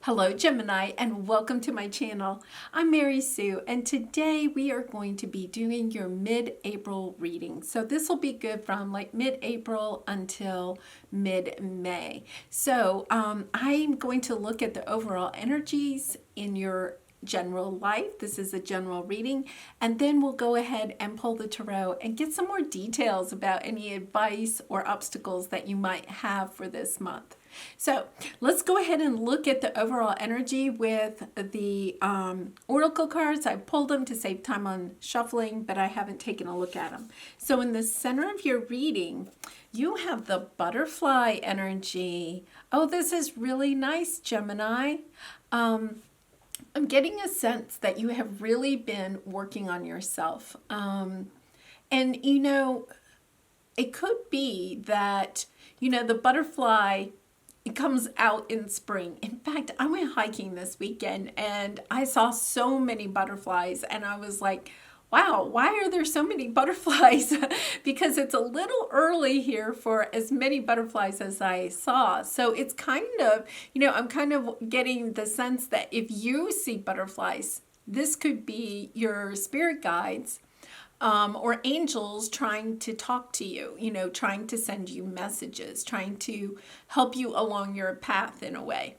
Hello Gemini and welcome to my channel. I'm Mary Sue and today we are going to be doing your mid-April reading. So this will be good from like mid-April until mid-May. So I'm going to look at the overall energies in your general life. This is a general reading, and then we'll go ahead and pull the tarot and get some more details about any advice or obstacles that you might have for this month. So let's go ahead and look at the overall energy with the oracle cards. I pulled them to save time on shuffling, but I haven't taken a look at them. So in the center of your reading, you have the butterfly energy. Oh, this is really nice, Gemini. I'm getting a sense that you have really been working on yourself. And, it could be that, the butterfly, it comes out in spring. In fact, I went hiking this weekend and I saw so many butterflies and I was like, wow, why are there so many butterflies? Because it's a little early here for as many butterflies as I saw. So it's kind of, I'm kind of getting the sense that if you see butterflies, this could be your spirit guides or angels trying to talk to you, trying to send you messages, trying to help you along your path in a way.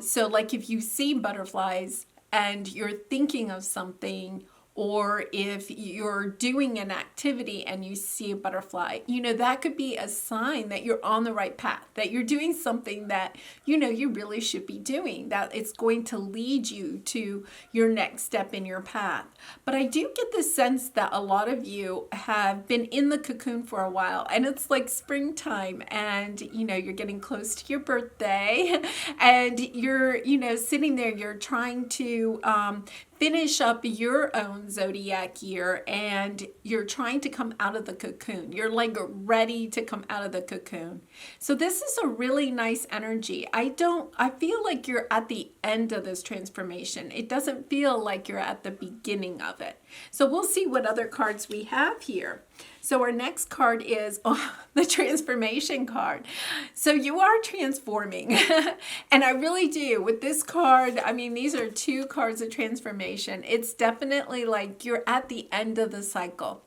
So like if you see butterflies and you're thinking of something, or if you're doing an activity and you see a butterfly, that could be a sign that you're on the right path, that you're doing something that, you really should be doing, that it's going to lead you to your next step in your path. But I do get the sense that a lot of you have been in the cocoon for a while and it's like springtime and, you're getting close to your birthday and you're, sitting there, you're trying to, finish up your own zodiac year and you're trying to come out of the cocoon. You're like ready to come out of the cocoon. So this is a really nice energy. I feel like you're at the end of this transformation. It doesn't feel like you're at the beginning of it. So we'll see what other cards we have here. So our next card is the transformation card. So you are transforming. And I really do. With this card, these are two cards of transformation. It's definitely like you're at the end of the cycle.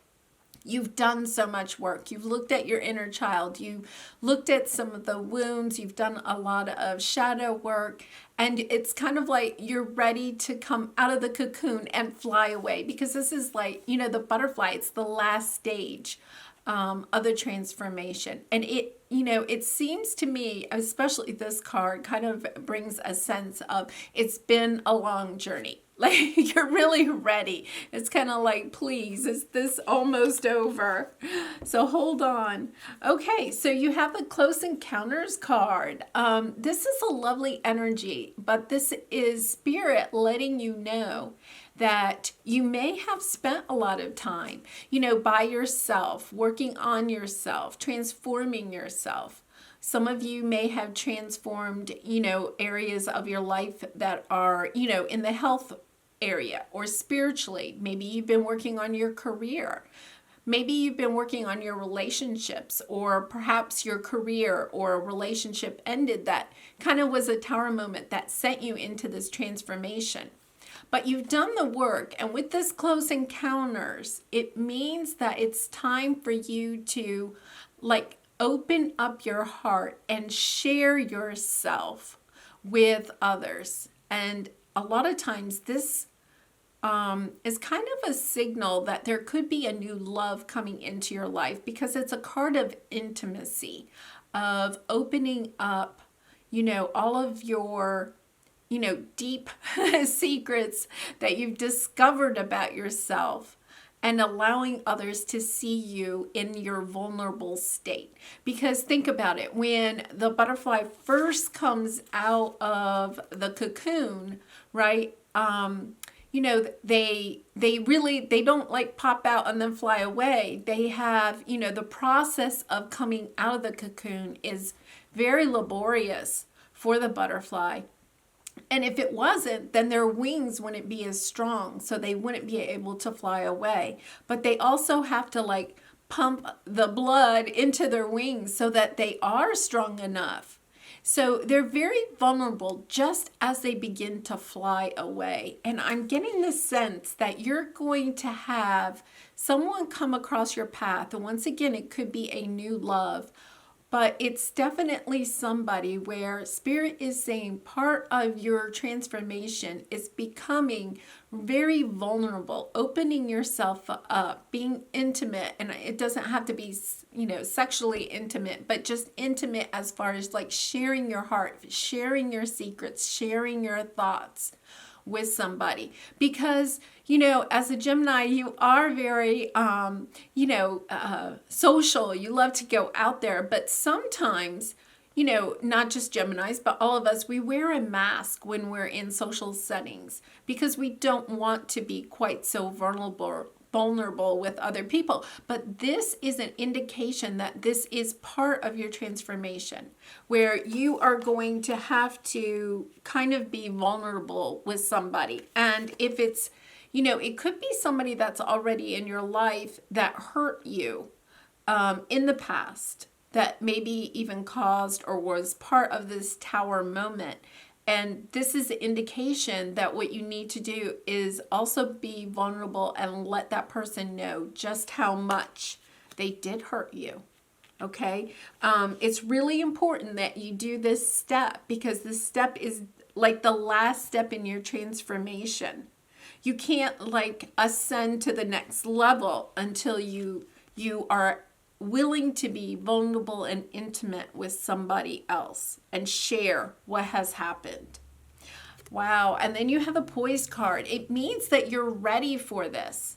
You've done so much work. You've looked at your inner child. You looked at some of the wounds. You've done a lot of shadow work. And it's kind of like you're ready to come out of the cocoon and fly away. Because this is like, the butterfly. It's the last stage of the transformation. And it seems to me, especially this card, kind of brings a sense of it's been a long journey. Like you're really ready. It's kind of like, please, is this almost over? So hold on. Okay, so you have the Close Encounters card. This is a lovely energy, but this is spirit letting you know that you may have spent a lot of time, by yourself, working on yourself, transforming yourself. Some of you may have transformed, areas of your life that are, in the health area or spiritually. Maybe you've been working on your career. Maybe you've been working on your relationships, or perhaps your career or a relationship ended that kind of was a tower moment that sent you into this transformation. But you've done the work, and with this Close Encounters, it means that it's time for you to open up your heart and share yourself with others. And a lot of times this is kind of a signal that there could be a new love coming into your life, because it's a card of intimacy, of opening up, all of your, deep secrets that you've discovered about yourself, and allowing others to see you in your vulnerable state. Because think about it, when the butterfly first comes out of the cocoon, right? They don't like pop out and then fly away. They have, the process of coming out of the cocoon is very laborious for the butterfly. And if it wasn't, then their wings wouldn't be as strong, so they wouldn't be able to fly away. But they also have to pump the blood into their wings so that they are strong enough So they're very vulnerable just as they begin to fly away. And I'm getting the sense that you're going to have someone come across your path. And once again, it could be a new love, but it's definitely somebody where Spirit is saying part of your transformation is becoming very vulnerable, opening yourself up, being intimate. And it doesn't have to be, sexually intimate, but just intimate as far as like sharing your heart, sharing your secrets, sharing your thoughts with somebody. Because, as a Gemini, you are very, social. You love to go out there, but sometimes, not just Geminis, but all of us, we wear a mask when we're in social settings because we don't want to be quite so vulnerable with other people. But this is an indication that this is part of your transformation, where you are going to have to kind of be vulnerable with somebody. And if it's, it could be somebody that's already in your life that hurt you in the past, that maybe even caused or was part of this tower moment. And this is an indication that what you need to do is also be vulnerable and let that person know just how much they did hurt you. Okay? It's really important that you do this step, because this step is like the last step in your transformation. You can't like ascend to the next level until you are willing to be vulnerable and intimate with somebody else and share what has happened. Wow. And then you have the poised card. It means that you're ready for this.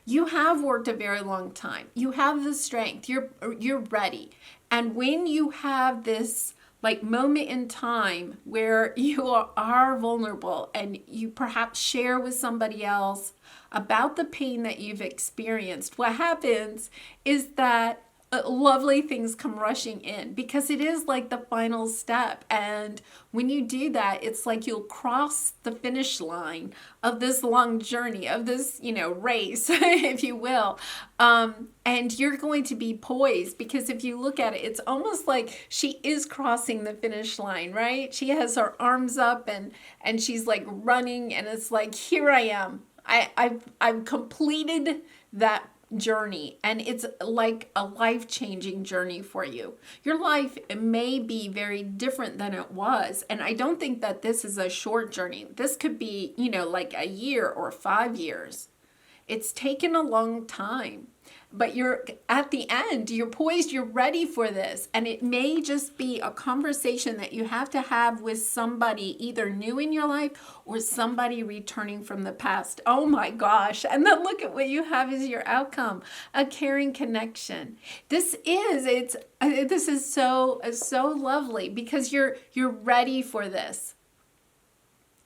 You have worked a very long time. You have the strength. You're ready. And when you have this like moment in time where you are vulnerable and you perhaps share with somebody else about the pain that you've experienced, what happens is that lovely things come rushing in, because it is like the final step. And when you do that, it's like you'll cross the finish line of this long journey, of this, race, if you will. And you're going to be poised, because if you look at it, it's almost like she is crossing the finish line, right? She has her arms up and she's like running, and it's like, here I am. I've completed that journey, and it's like a life-changing journey for you. Your life may be very different than it was, and I don't think that this is a short journey. This could be, like a year or 5 years. It's taken a long time, but you're at the end, you're poised, you're ready for this. And it may just be a conversation that you have to have with somebody either new in your life or somebody returning from the past. Oh my gosh. And then look at what you have as your outcome, a caring connection. This is so lovely, because you're ready for this.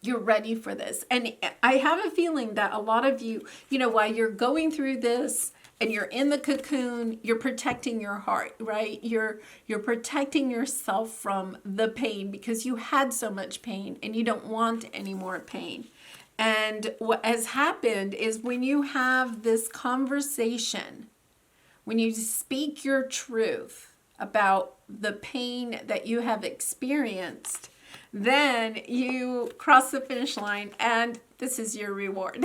You're ready for this. And I have a feeling that a lot of you, while you're going through this and you're in the cocoon, you're protecting your heart, right? You're protecting yourself from the pain, because you had so much pain and you don't want any more pain. And what has happened is when you have this conversation, when you speak your truth about the pain that you have experienced, then you cross the finish line, and this is your reward.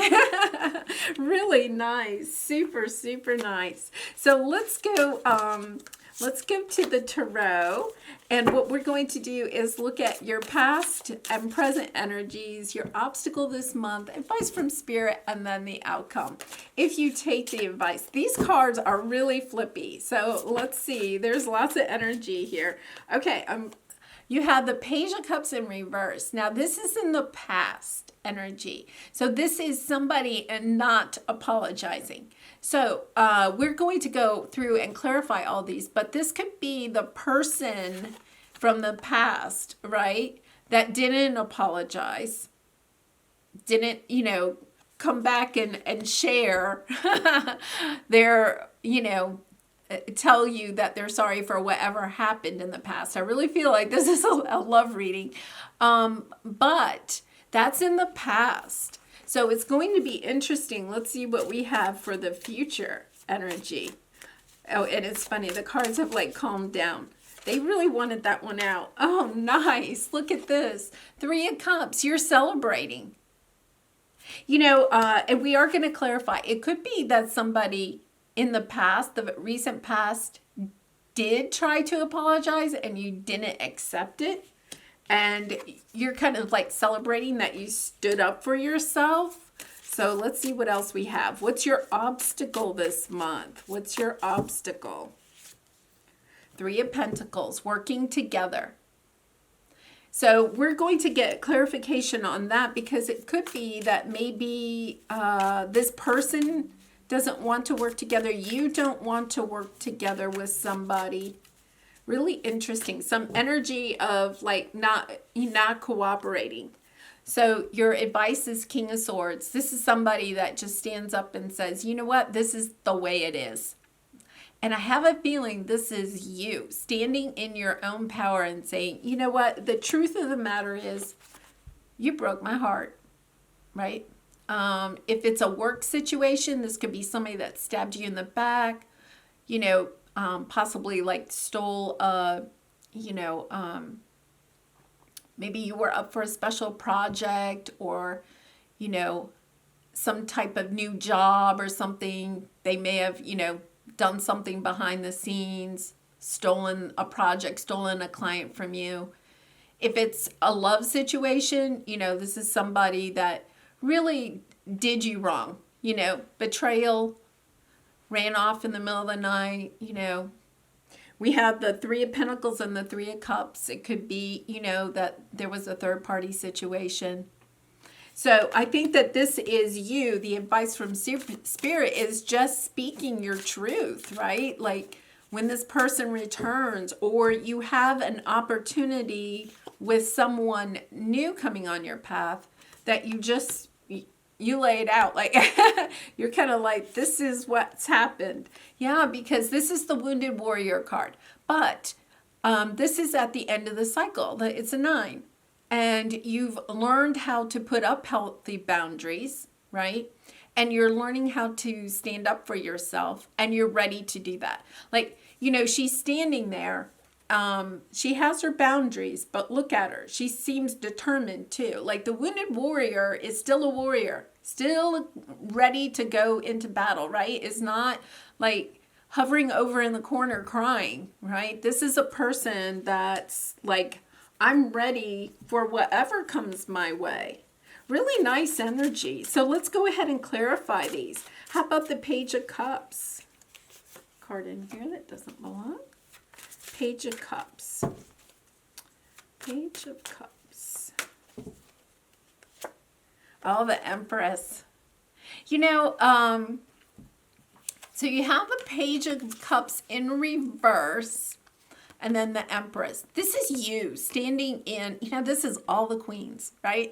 Really nice. Super, super nice. So let's go to the tarot, and what we're going to do is look at your past and present energies, your obstacle this month, advice from Spirit, and then the outcome. If you take the advice, these cards are really flippy. So let's see. There's lots of energy here. Okay, you have the Page of Cups in reverse. Now, this is in the past energy. So this is somebody not apologizing. So we're going to go through and clarify all these, but this could be the person from the past, right, that didn't apologize, didn't, come back and share their, tell you that they're sorry for whatever happened in the past. I really feel like this is a love reading. But that's in the past. So it's going to be interesting. Let's see what we have for the future energy. Oh, and it's funny. The cards have like calmed down. They really wanted that one out. Oh, nice. Look at this. 3 of Cups. You're celebrating. You know, and we are going to clarify. It could be that somebody in the past, the recent past, did try to apologize and you didn't accept it. And you're kind of like celebrating that you stood up for yourself. So let's see what else we have. What's your obstacle this month? What's your obstacle? 3 of Pentacles, working together. So we're going to get clarification on that because it could be that maybe this person doesn't want to work together. You don't want to work together with somebody. Really interesting. Some energy of like not cooperating. So your advice is King of Swords. This is somebody that just stands up and says, you know what? This is the way it is. And I have a feeling this is you standing in your own power and saying, you know what? The truth of the matter is you broke my heart, right? If it's a work situation, this could be somebody that stabbed you in the back, you know, possibly like stole maybe you were up for a special project or, you know, some type of new job or something. They may have, you know, done something behind the scenes, stolen a project, stolen a client from you. If it's a love situation, you know, this is somebody that really did you wrong, you know, betrayal, ran off in the middle of the night, you know. We have the 3 of Pentacles and the 3 of Cups. It could be, you know, that there was a third party situation. So I think that this is you. The advice from Spirit is just speaking your truth, right? Like when this person returns or you have an opportunity with someone new coming on your path that you lay it out. Like you're kind of like, this is what's happened. Yeah, because this is the Wounded Warrior card. But this is at the end of the cycle. It's a 9. And you've learned how to put up healthy boundaries, right? And you're learning how to stand up for yourself and you're ready to do that. Like, you know, she's standing there. She has her boundaries, but look at her. She seems determined too. Like the Wounded Warrior is still a warrior, still ready to go into battle, right? Is not like hovering over in the corner crying, right? This is a person that's like, I'm ready for whatever comes my way. Really nice energy. So let's go ahead and clarify these. How about the Page of Cups? Card in here that doesn't belong. Page of Cups. Page of Cups. Oh, the Empress. You know, so you have the Page of Cups in reverse. And then the Empress. This is you standing in, you know, this is all the queens, right?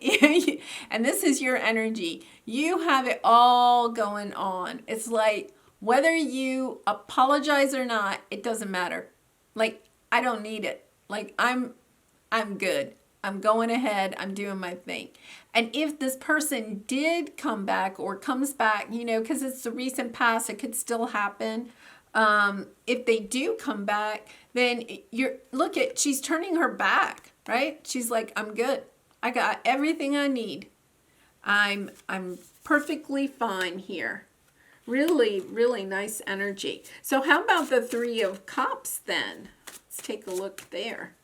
And this is your energy. You have it all going on. It's like, whether you apologize or not, it doesn't matter. Like, I don't need it. Like, I'm good. I'm going ahead. I'm doing my thing. And if this person did come back or comes back, you know, because it's the recent past, it could still happen. If they do come back, then she's turning her back, right? She's like, I'm good. I got everything I need. I'm perfectly fine here. Really, really nice energy. So how about the 3 of Cups then? Let's take a look there.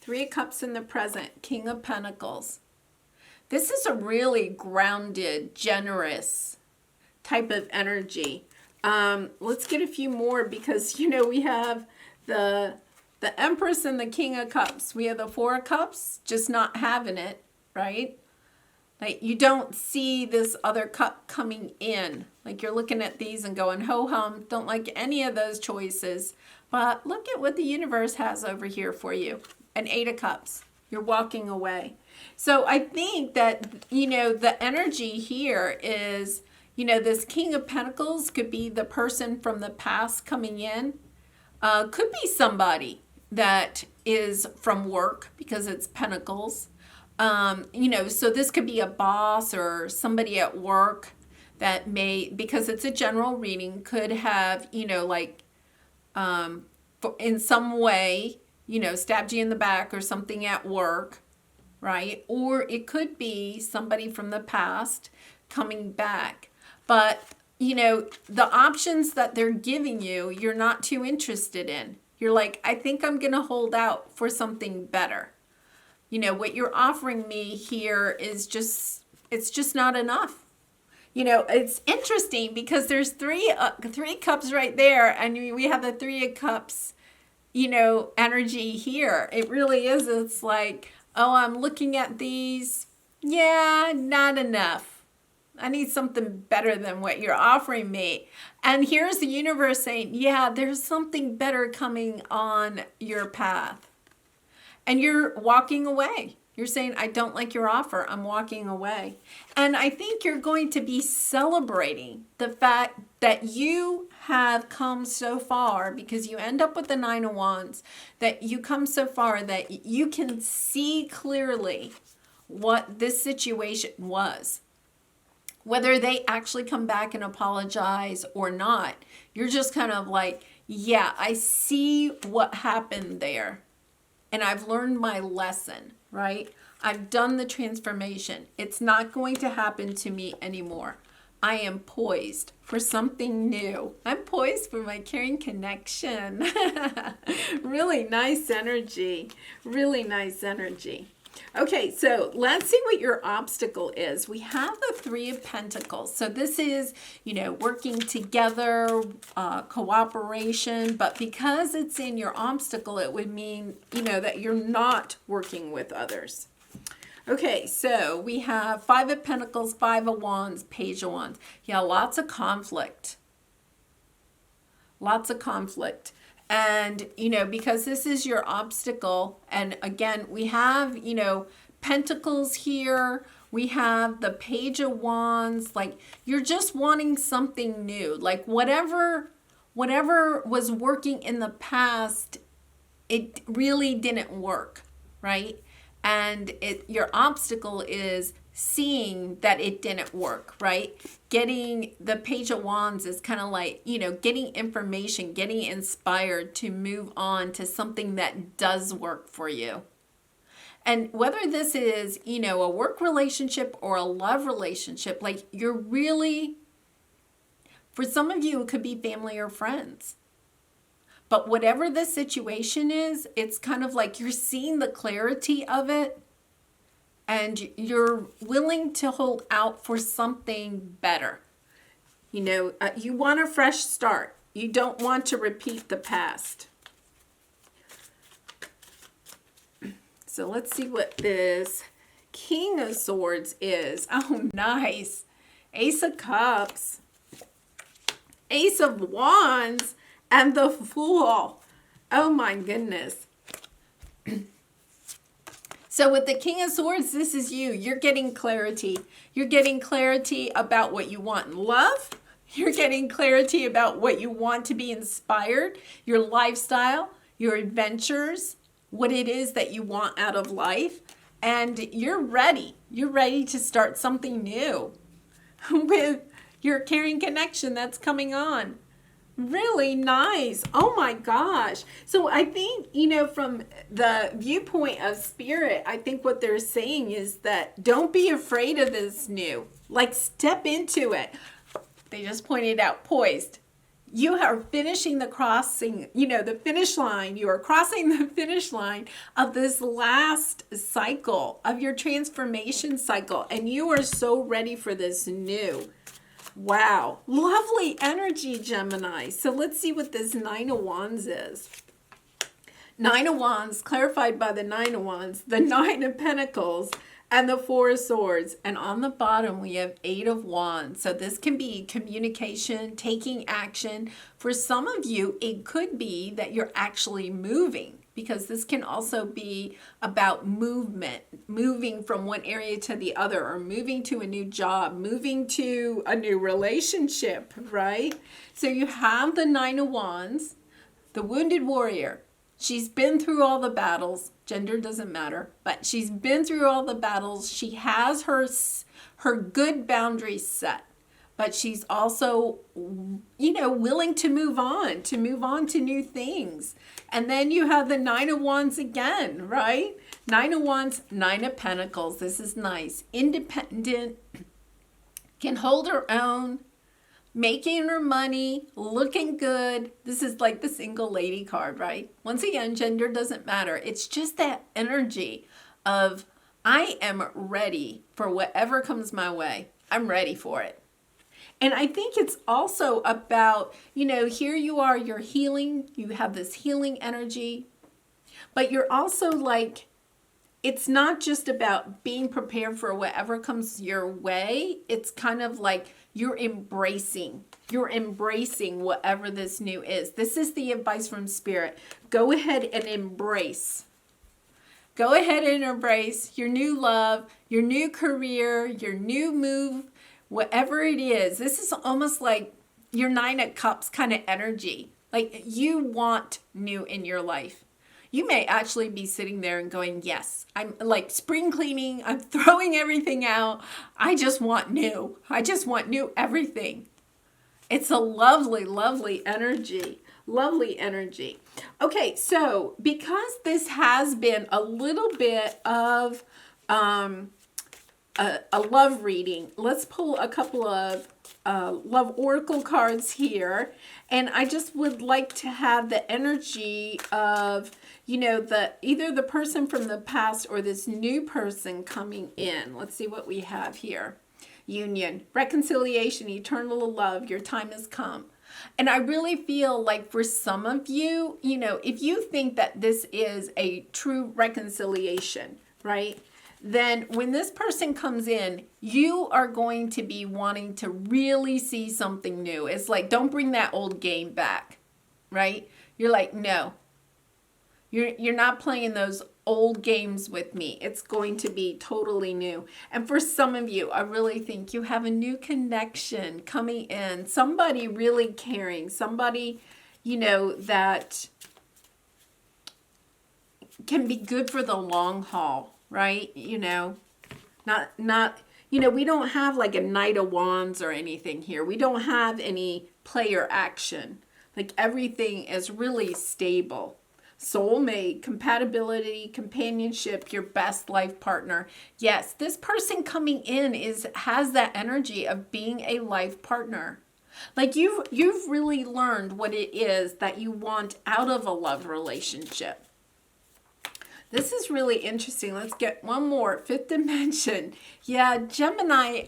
3 of Cups in the present, King of Pentacles. This is a really grounded, generous type of energy. Let's get a few more because, you know, we have the Empress and the King of Cups. We have the 4 of Cups, just not having it, right? Like you don't see this other cup coming in. Like you're looking at these and going, ho-hum, don't like any of those choices. But look at what the universe has over here for you. An 8 of Cups. You're walking away. So I think that, you know, the energy here is, you know, this King of Pentacles could be the person from the past coming in. Could be somebody that is from work because it's Pentacles. You know, so this could be a boss or somebody at work that may, because it's a general reading, could have, you know, like in some way, stabbed you in the back or something at work, right? Or it could be somebody from the past coming back. But, the options that they're giving you, you're not too interested in. You're like, I think I'm going to hold out for something better. What you're offering me here is it's just not enough. It's interesting because there's three cups right there, and we have the 3 of cups, energy here. It really is. It's like, oh, I'm looking at these. Yeah, not enough. I need something better than what you're offering me. And here's the universe saying, yeah, there's something better coming on your path. And you're walking away. You're saying, I don't like your offer. I'm walking away. And I think you're going to be celebrating the fact that you have come so far, because you end up with the 9 of Wands, that you come so far that you can see clearly what this situation was. Whether they actually come back and apologize or not, you're just kind of like, yeah, I see what happened there. And I've learned my lesson, right? I've done the transformation. It's not going to happen to me anymore. I am poised for something new. I'm poised for my caring connection. Really nice energy. Really nice energy. Okay, so let's see what your obstacle is. We have the 3 of Pentacles. So this is, working together, cooperation. But because it's in your obstacle, it would mean, that you're not working with others. Okay, so we have 5 of Pentacles, 5 of Wands, Page of Wands. Yeah, lots of conflict. Lots of conflict. And, because this is your obstacle, and again, we have, Pentacles here, we have the Page of Wands, like, you're just wanting something new. Like, whatever was working in the past, it really didn't work, right? And your obstacle is seeing that it didn't work, right? Getting the Page of Wands is kind of like, getting information, getting inspired to move on to something that does work for you. And whether this is, a work relationship or a love relationship, like you're really, for some of you, it could be family or friends. But whatever the situation is, it's kind of like you're seeing the clarity of it. And you're willing to hold out for something better. You want a fresh start. You don't want to repeat the past. So let's see what this King of Swords is. Oh, nice. Ace of Cups. Ace of Wands. And the Fool. Oh, my goodness. So with the King of Swords, this is you. You're getting clarity. You're getting clarity about what you want in love. You're getting clarity about what you want to be inspired, your lifestyle, your adventures, what it is that you want out of life. And you're ready. You're ready to start something new with your caring connection that's coming on. Really nice. Oh my gosh. So I think, from the viewpoint of spirit, I think what they're saying is that don't be afraid of this new. Like, step into it. They just pointed out poised. You are finishing the crossing, the finish line. You are crossing the finish line of this last cycle, of your transformation cycle. And you are so ready for this new. Wow. Lovely energy, Gemini. So let's see what this 9 of Wands is. 9 of Wands, clarified by the 9 of Wands, the 9 of Pentacles, and the 4 of Swords. And on the bottom, we have 8 of Wands. So this can be communication, taking action. For some of you, it could be that you're actually moving, because this can also be about movement, moving from one area to the other, or moving to a new job, moving to a new relationship, right? So you have the 9 of Wands, the wounded warrior. She's been through all the battles. Gender doesn't matter, but she's been through all the battles. She has her good boundaries set. but she's also, willing to move on to new things. And then you have the Nine of Wands again, right? Nine of Wands, Nine of Pentacles. This is nice. Independent, can hold her own, making her money, looking good. This is like the single lady card, right? Once again, gender doesn't matter. It's just that energy of, I am ready for whatever comes my way. I'm ready for it. And I think it's also about, here you are, you're healing. You have this healing energy. But you're also like, it's not just about being prepared for whatever comes your way. It's kind of like you're embracing whatever this new is. This is the advice from Spirit. Go ahead and embrace. Go ahead and embrace your new love, your new career, your new move, whatever it is. This is almost like your Nine of Cups kind of energy. Like you want new in your life. You may actually be sitting there and going, yes, I'm like spring cleaning. I'm throwing everything out. I just want new. I just want new everything. It's a lovely, lovely energy. Lovely energy. Okay, so because this has been a little bit of a love reading, let's pull a couple of love oracle cards here. And I just would like to have the energy of, either the person from the past or this new person coming in. Let's see what we have here. Union, reconciliation, eternal love, your time has come. And I really feel like for some of you, if you think that this is a true reconciliation, right? Then when this person comes in, you are going to be wanting to really see something new. It's like, don't bring that old game back, right? You're like, no, you're not playing those old games with me. It's going to be totally new. And for some of you, I really think you have a new connection coming in. Somebody really caring. Somebody, that can be good for the long haul, right? Not we don't have like a Knight of Wands or anything here. We don't have any player action. Like everything is really stable. Soulmate, compatibility, companionship, your best life partner. Yes, this person coming in has that energy of being a life partner. Like you've really learned what it is that you want out of a love relationship. This is really interesting. Let's get one more. Fifth dimension. Yeah, Gemini,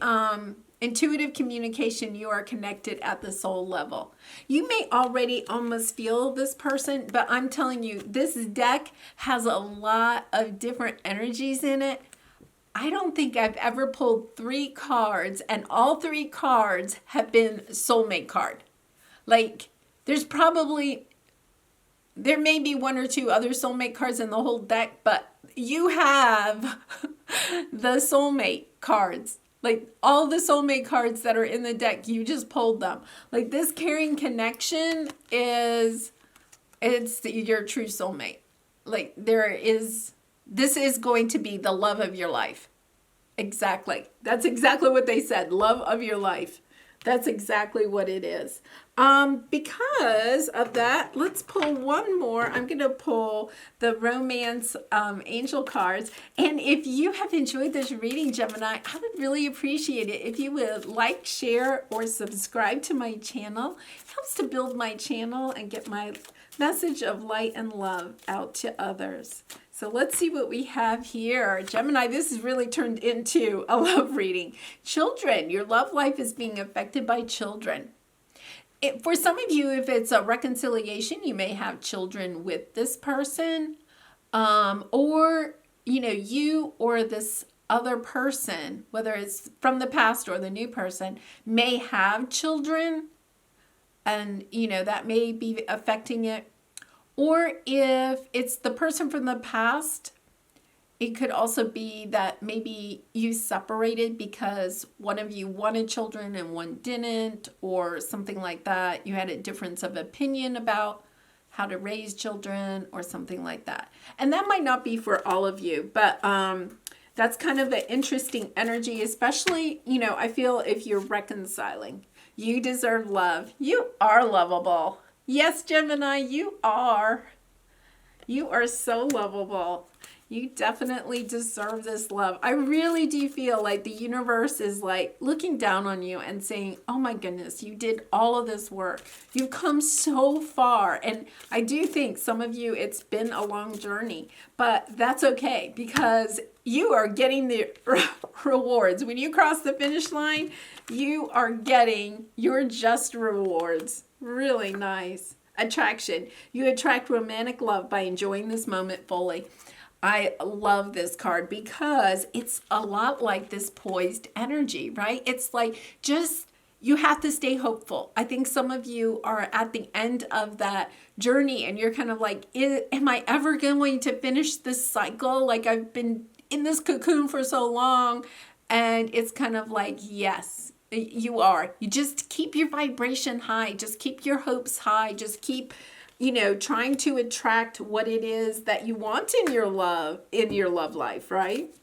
intuitive communication, you are connected at the soul level. You may already almost feel this person, but I'm telling you, this deck has a lot of different energies in it. I don't think I've ever pulled 3 cards and all 3 cards have been soulmate card. Like there may be 1 or 2 other soulmate cards in the whole deck, but you have the soulmate cards. Like all the soulmate cards that are in the deck, you just pulled them. Like this caring connection it's your true soulmate. Like this is going to be the love of your life. Exactly. That's exactly what they said. Love of your life. That's exactly what it is. Because of that, let's pull one more. I'm going to pull the romance angel cards. And if you have enjoyed this reading, Gemini, I would really appreciate it if you would like, share, or subscribe to my channel. It helps to build my channel and get my message of light and love out to others. So let's see what we have here. Gemini, this has really turned into a love reading. Children, your love life is being affected by children. For some of you, if it's a reconciliation, you may have children with this person, or, you or this other person, whether it's from the past or the new person, may have children, and, that may be affecting it. Or if it's the person from the past, it could also be that maybe you separated because one of you wanted children and one didn't, or something like that. You had a difference of opinion about how to raise children or something like that. And that might not be for all of you, but That's kind of an interesting energy, especially, you know, I feel if you're reconciling. You deserve love. You are lovable. Yes, Gemini, you are. You are so lovable. You definitely deserve this love. I really do feel like the universe is like looking down on you and saying, oh my goodness, you did all of this work. You've come so far. And I do think some of you, it's been a long journey, but that's okay because you are getting the rewards. When you cross the finish line, you are getting your just rewards. Really nice. Attraction. You attract romantic love by enjoying this moment fully. I love this card because it's a lot like this poised energy, right? It's like just, you have to stay hopeful. I think some of you are at the end of that journey and you're kind of like, am I ever going to finish this cycle? Like I've been in this cocoon for so long. And it's kind of like, yes, you are. You just keep your vibration high. Just keep your hopes high. Just keep, you know, trying to attract what it is that you want in your love life, right?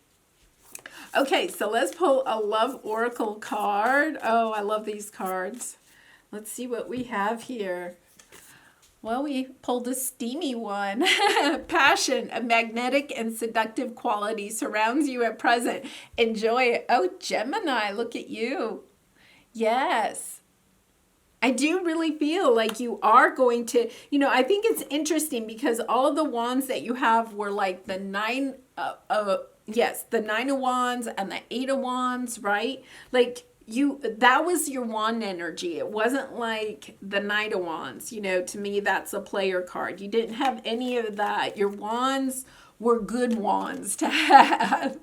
Okay, so let's pull a love oracle card. Oh, I love these cards. Let's see what we have here. Well, we pulled a steamy one. Passion, a magnetic and seductive quality surrounds you at present. Enjoy it. Oh, Gemini, look at you. Yes. I do really feel like you are going to, you know, I think it's interesting because all of the wands that you have were like the the 9 of wands and the 8 of wands, right? Like that was your wand energy. It wasn't like the Knight of Wands. You know, to me, that's a player card. You didn't have any of that. Your wands were good wands to have.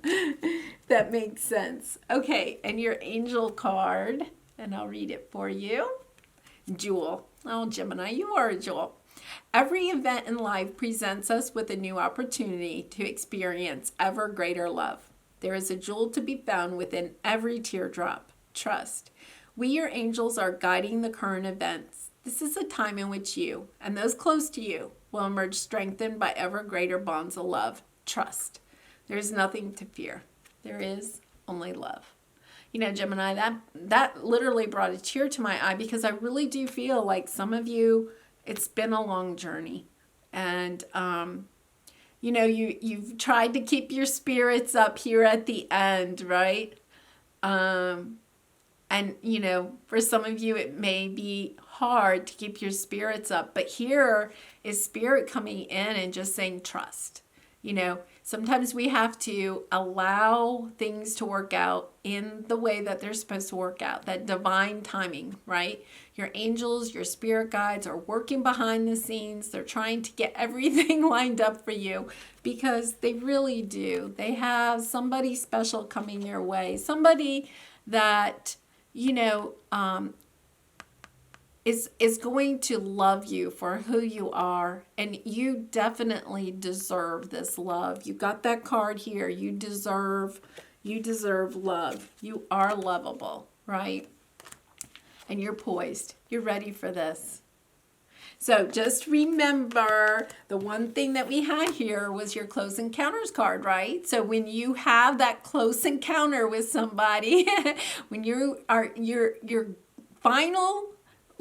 That makes sense. Okay, and your angel card, and I'll read it for you. Jewel. Oh, Gemini, you are a jewel. Every event in life presents us with a new opportunity to experience ever greater love. There is a jewel to be found within every teardrop. Trust. We, your angels, are guiding the current events. This is a time in which you and those close to you will emerge strengthened by ever greater bonds of love. Trust. There is nothing to fear. There is only love. You know, Gemini, that literally brought a tear to my eye because I really do feel like some of you, it's been a long journey. And, you know, you've tried to keep your spirits up here at the end, right? And, you know, for some of you, it may be hard to keep your spirits up. But here is spirit coming in and just saying trust. You know, sometimes we have to allow things to work out in the way that they're supposed to work out, that divine timing, right? Your angels, your spirit guides are working behind the scenes. They're trying to get everything lined up for you because they really do. They have somebody special coming your way, somebody that, you know, is going to love you for who you are, and you definitely deserve this love. You got that card here. You deserve love. You are lovable, right? And you're poised. You're ready for this. So just remember, the one thing that we had here was your close encounters card, right? So when you have that close encounter with somebody, when your final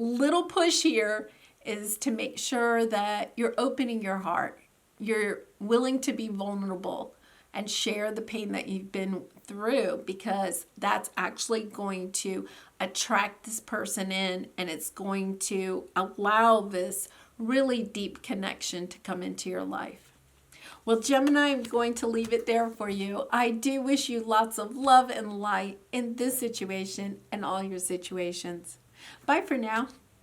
little push here is to make sure that you're opening your heart. You're willing to be vulnerable and share the pain that you've been through, because that's actually going to attract this person in, and it's going to allow this really deep connection to come into your life. Well, Gemini, I'm going to leave it there for you. I do wish you lots of love and light in this situation and all your situations. Bye for now.